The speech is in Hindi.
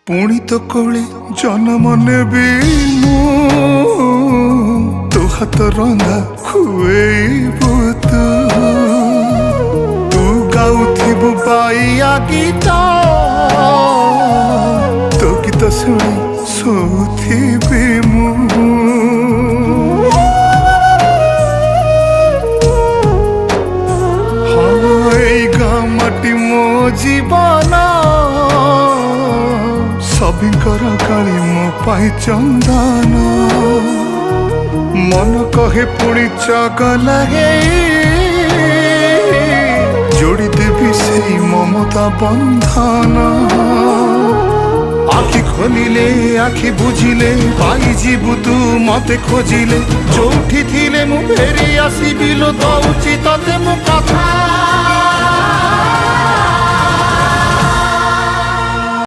पुणी तो कोले जन्म नेबी तो हाथ रंधा खुएबू तू गाउथिबु बाइया गीत तो गीत शुणी सोथिबी मु मो जीवन सबिंकर काली मो पाई चंदन मन कहे पुणी चगला जोड़ी देवी से ममता बंधन आखि खोलिले आखि बुझिले पाई जीवु तू मते खोजिले जोठी थिले मु फेरी आसीबी लो दउची तते मु कथा।